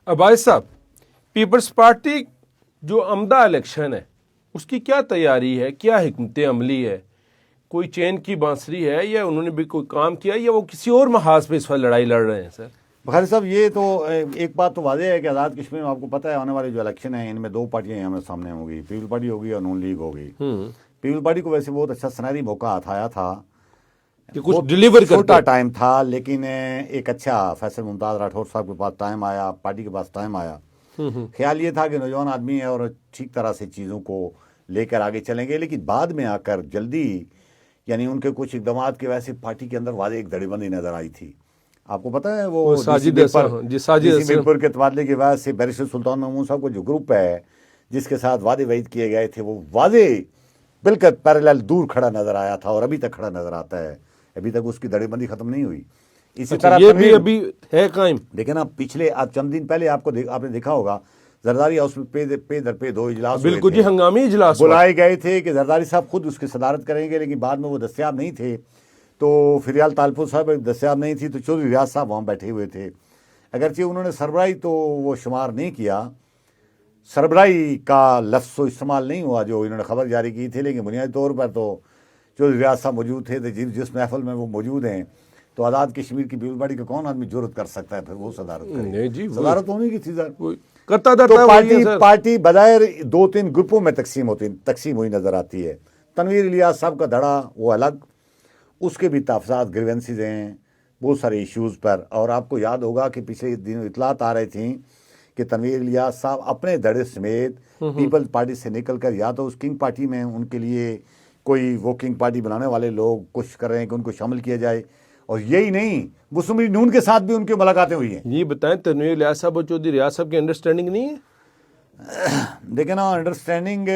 عباس صاحب، Peoples party جو عمدہ الیکشن ہے اس کی کیا تیاری ہے، کیا حکمت عملی ہے؟ کوئی چین کی بانسری ہے یا انہوں نے بھی کوئی کام کیا یا وہ کسی اور محاذ پہ اس وقت لڑائی لڑ رہے ہیں؟ سر بخاری صاحب، یہ تو ایک بات تو واضح ہے کہ آزاد کشمیر میں آپ کو پتہ ہے آنے والے جو الیکشن ہیں ان میں دو پارٹیاں ہمیں سامنے ہوں گی، پیپل پارٹی ہوگی اور نون لیگ ہوگی۔ پیپل پارٹی کو ویسے بہت اچھا سنہری موقع آیا تھا کہ کچھ ڈیلیور کرتے، چھوٹا ٹائم تھا لیکن ایک اچھا فیصل ممتاز راٹھور صاحب کے پاس ٹائم آیا، پارٹی کے پاس ٹائم آیا۔ خیال یہ تھا کہ نوجوان آدمی ہے اور ٹھیک طرح سے چیزوں کو لے کر آگے چلیں گے، لیکن بعد میں آ کر جلدی یعنی ان کے کچھ اقدامات کی وجہ سے پارٹی کے اندر واضح ایک دھڑے بندی نظر آئی تھی۔ آپ کو پتہ ہے وہ ساجد میرپور کے تبادلے کی وجہ سے بیرسٹر سلطان محمود صاحب کو جو گروپ ہے جس کے ساتھ وعدے وعید کیے گئے تھے وہ واضح بالکل پیرالل دور کھڑا نظر آیا تھا اور ابھی تک کھڑا نظر آتا ہے، ابھی تک اس کی دھڑے بندی ختم نہیں ہوئی۔ اسی طرح یہ بھی ابھی ہے قائم، لیکن اب پچھلے چند دن پہلے آپ نے دیکھا ہوگا زرداری ہاؤس میں پے در پے 2 اجلاس بالکل جی ہنگامی اجلاس بلائے گئے تھے کہ زرداری صاحب خود اس کی صدارت کریں گے، لیکن بعد میں وہ دستیاب نہیں تھے، تو فریال تالپور صاحب دستیاب نہیں تھی تو چودھری ریاض صاحب وہاں بیٹھے ہوئے تھے۔ اگرچہ انہوں نے سربراہی تو وہ شمار نہیں کیا، سربراہی کا لفظ تو استعمال نہیں ہوا جو انہوں نے خبر جاری کی تھی، لیکن بنیادی طور پر تو چودھری ریاض صاحب موجود تھے، جس محفل میں وہ موجود ہیں تو آزاد کشمیر کی پیپل پارٹی کا کون آدمی جرت کر سکتا ہے پھر وہ صدارت کرے؟ جی صدارت ہونے کی تھی کرتا پارٹی بظاہر 2-3 گروپوں میں تقسیم ہوئی نظر آتی ہے۔ تنویر الیاس صاحب کا دھڑا وہ الگ، اس کے بھی تحفظات گریونسز ہیں بہت سارے ایشوز پر، اور آپ کو یاد ہوگا کہ پچھلے دنوں اطلاعات آ رہی تھیں کہ تنویر الیاس صاحب اپنے دھڑے سمیت پیپلز پارٹی سے نکل کر یا تو اس کنگ پارٹی میں ان کے لیے کوئی وہ کنگ پارٹی بنانے والے لوگ کوشش کر رہے ہیں کہ ان کو شامل کیا جائے، اور یہی نہیں مسلم لیگ نون کے ساتھ بھی ان کی ملاقاتیں ہوئی ہیں۔ یہ بتائیں تنویر الیاس صاحب اور چودھری ریاض صاحب کی انڈرسٹینڈنگ نہیں ہے؟ دیکھیں نا، انڈرسٹینڈنگ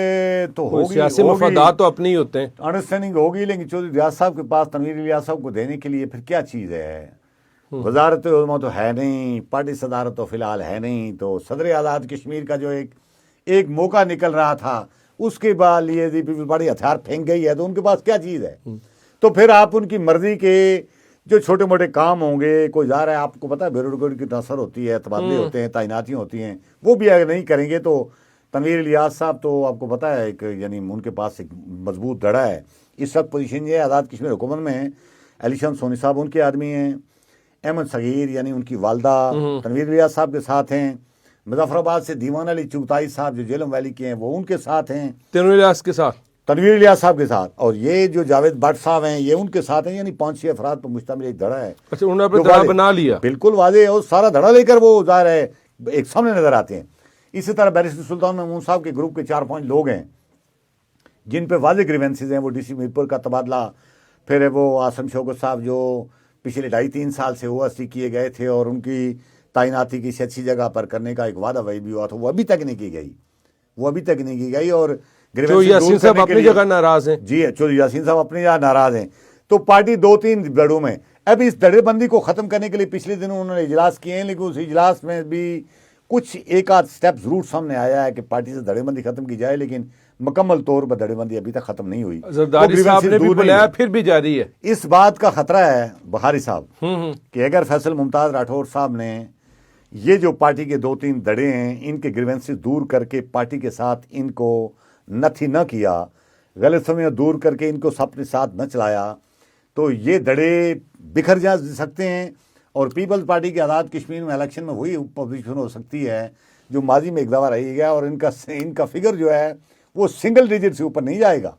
تو ہوگی، سیاسی مفادات تو اپنے ہی ہوتے ہیں، انڈرسٹینڈنگ ہوگی، لیکن چودھری ریاض صاحب کے پاس تنویر الیاس صاحب کو دینے کے لیے پھر کیا چیز ہے؟ وزارت علماء تو ہے نہیں، پارٹی صدارت تو فی الحال ہے نہیں، تو صدر آزاد کشمیر کا جو ایک موقع نکل رہا تھا اس کے بعد یہ پیپل پارٹی ہتھیار پھینک گئی ہے، تو ان کے پاس کیا چیز ہے؟ تو پھر آپ ان کی مرضی کے جو چھوٹے موٹے کام ہوں گے، کوئی جا رہا ہے، آپ کو پتا ہے بیروکریٹ کی ٹرانسفر ہوتی ہے، تبادلے ہوتے ہیں، تعیناتیاں ہوتی ہیں، وہ بھی اگر نہیں کریں گے تو تنویر الیاس صاحب تو آپ کو پتا ہے ایک یعنی ان کے پاس ایک مضبوط دھڑا ہے۔ اس وقت پوزیشن یہ ہے آزاد کشمیر حکومت میں، علی شان سونی صاحب ان کے آدمی ہیں، احمد صغیر یعنی ان کی والدہ تنویر الیاس صاحب کے ساتھ ہیں، مظفر آباد سے دیوان علی چغتائی صاحب جو جیلم ویلی کے ہیں وہ ان کے ساتھ ہیں، تنویر الیاس کے ساتھ، تنویر الیاس صاحب کے ساتھ، اور یہ جو جاوید بٹ صاحب ہیں یہ ان کے ساتھ ہیں، یعنی 5-6 افراد پر مشتمل ایک دھڑا ہے۔ اچھا انہوں نے اپنا دھڑا بنا لیا، بالکل واضح ہے، اور سارا دھڑا لے کر وہ ظاہر ہے ایک سامنے نظر آتے ہیں۔ اسی طرح بیرسٹر سلطان محمود صاحب کے گروپ کے 4-5 لوگ ہیں جن پہ واضح گریونسز ہیں، وہ ڈی سی میرپور کا تبادلہ، پھر وہ آسم شوکت صاحب جو پچھلے 2.5-3 سال سے OSC کیے گئے تھے اور ان کی تعیناتی کسی اچھی جگہ پر کرنے کا ایک وعدہ وہی بھی ہوا تھا، وہ ابھی تک نہیں کی گئی، اور چودھری یاسین صاحب اپنی جگہ ناراض ہیں۔ جی چودھری یاسین صاحب اپنی جگہ ناراض ہیں، تو پارٹی 2-3 دھڑوں میں اب اس دھڑے بندی کو ختم کرنے کے لیے پچھلے دنوں انہوں نے اجلاس کیے ہیں، لیکن اس اجلاس میں بھی کچھ ایک آدھ سٹیپ ضرور سامنے آیا ہے کہ پارٹی سے دھڑے بندی ختم کی جائے، لیکن مکمل طور پر دھڑے بندی ابھی تک ختم نہیں ہوئی۔ زرداری صاحب نے بھی بلایا، پھر بھی جاری ہے۔ اس بات کا خطرہ ہے بخاری صاحب کہ اگر فیصل ممتاز راٹھور صاحب نے یہ جو پارٹی کے 2-3 دھڑے ہیں ان کے گریونسز دور کر کے پارٹی کے ساتھ ان کو نتھی نہ کیا، غلط فہمیاں دور کر کے ان کو اپنے ساتھ نہ چلایا، تو یہ دھڑے بکھر جا سکتے ہیں، اور پیپلز پارٹی کے آزاد کشمیر میں الیکشن میں وہی پوزیشن ہو سکتی ہے جو ماضی میں ایک دفعہ رہی گیا، اور ان کا فگر جو ہے وہ سنگل ڈیجٹ سے اوپر نہیں جائے گا۔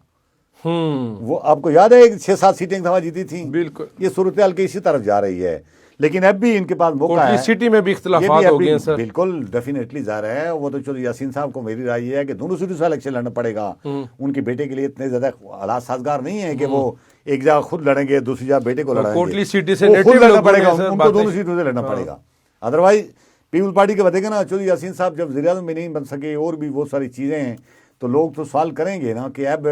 وہ آپ کو یاد ہے 6-7 سیٹیں ایک دفعہ جیتی تھیں، بالکل یہ صورتحال کی اسی طرف جا رہی ہے، لیکن اب بھی ان کے پاس موقع ہے۔ سٹی میں بھی اختلافات ہو گئے ہیں سر، بالکل ڈیفینیٹلی ظاہر ہے۔ وہ تو چودھری یاسین صاحب کو میری رائے یہ ہے کہ دونوں سیٹوں سے الیکشن لڑنا پڑے گا، ان کے بیٹے کے لیے اتنے زیادہ حالات سازگار نہیں ہیں کہ وہ ایک جگہ خود لڑیں گے، دوسری جگہ بیٹے کو لڑیں گے، کوٹلی سٹی سے خود لڑنا پڑے گا، ان کو دونوں سیٹوں سے لڑنا پڑے گا۔ ادروائز پیپل پارٹی کے بتائے گا نا، چودھری یاسین صاحب جب وزیر اعظم بھی نہیں بن سکے اور بھی بہت ساری چیزیں ہیں، تو لوگ تو سوال کریں گے نا کہ اب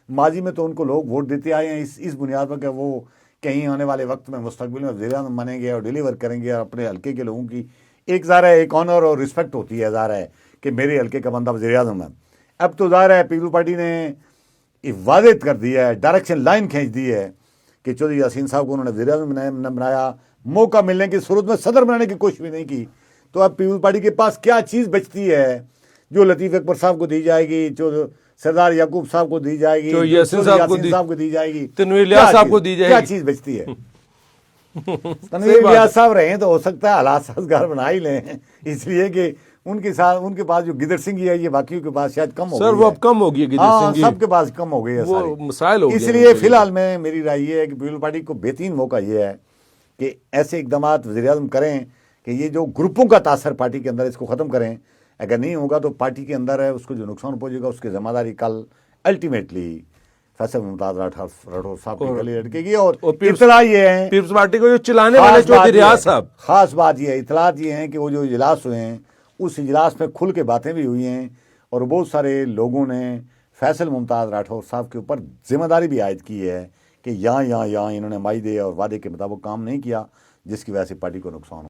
ماضی میں تو ان کو لوگ ووٹ دیتے آئے ہیں اس بنیاد پر کہ وہ کہیں آنے والے وقت میں مستقبل میں وزیر اعظم بنیں گے اور ڈیلیور کریں گے، اور اپنے حلقے کے لوگوں کی ایک ظاہر ہے ایک آنر اور رسپیکٹ ہوتی ہے، ظاہر ہے کہ میرے حلقے کا بندہ وزیر اعظم ہے۔ اب تو ظاہر ہے پیپل پارٹی نے واضح کر دیا ہے، ڈائریکشن لائن کھینچ دی ہے کہ چودھری یاسین صاحب کو انہوں نے وزیر اعظم بنایا، موقع ملنے کی صورت میں صدر بنانے کی کوشش بھی نہیں کی، تو اب پیپلز پارٹی کے پاس کیا چیز بچتی ہے جو لطیف اکبر صاحب کو دی جائے گی, جو سردار یعقوب صاحب کو دی جائے گی, جو یاسین صاحب کو دی جائے گی, تنویر الیاس صاحب کو دی جائے کیا گی, چیز بچتی ہے؟ تنویر الیاس صاحب رہے تو ہو سکتا ہے حالات سازگار بنا ہی لیں, اس لیے کہ ان کے پاس جو گدر سنگھ ہے یہ باقیوں کے پاس شاید کم ہو گئی سر وہ اب کم ہو گئی ہے, ہاں سب کے پاس کم ہو گئی ہے وہ ساری. مسائل ہو گئے اس لیے فی الحال میں میری رائے یہ ہے کہ پیپلز پارٹی کو بہترین موقع یہ ہے کہ ایسے اقدامات وزیر اعظم کریں کہ یہ جو گروپوں کا تاثر پارٹی کے اندر اس کو ختم کریں. اگر نہیں ہوگا تو پارٹی کے اندر ہے اس کو جو نقصان پہنچے گا اس کی ذمہ داری کل الٹیمیٹلی فیصل ممتاز راٹھور صاحب کی گلی لٹکے گی. اور اطلاع یہ ہے پیپلز پارٹی کو جو چلانے والے چودھری ریاض صاحب, خاص بات یہ ہے, اطلاعات یہ ہیں کہ وہ جو اجلاس ہوئے ہیں اس اجلاس میں کھل کے باتیں بھی ہوئی ہیں اور بہت سارے لوگوں نے فیصل ممتاز راٹھور صاحب کے اوپر ذمہ داری بھی عائد کی ہے کہ یہاں انہوں نے معاہدے اور وعدے کے مطابق کام نہیں کیا جس کی وجہ سے پارٹی کو نقصان ہو.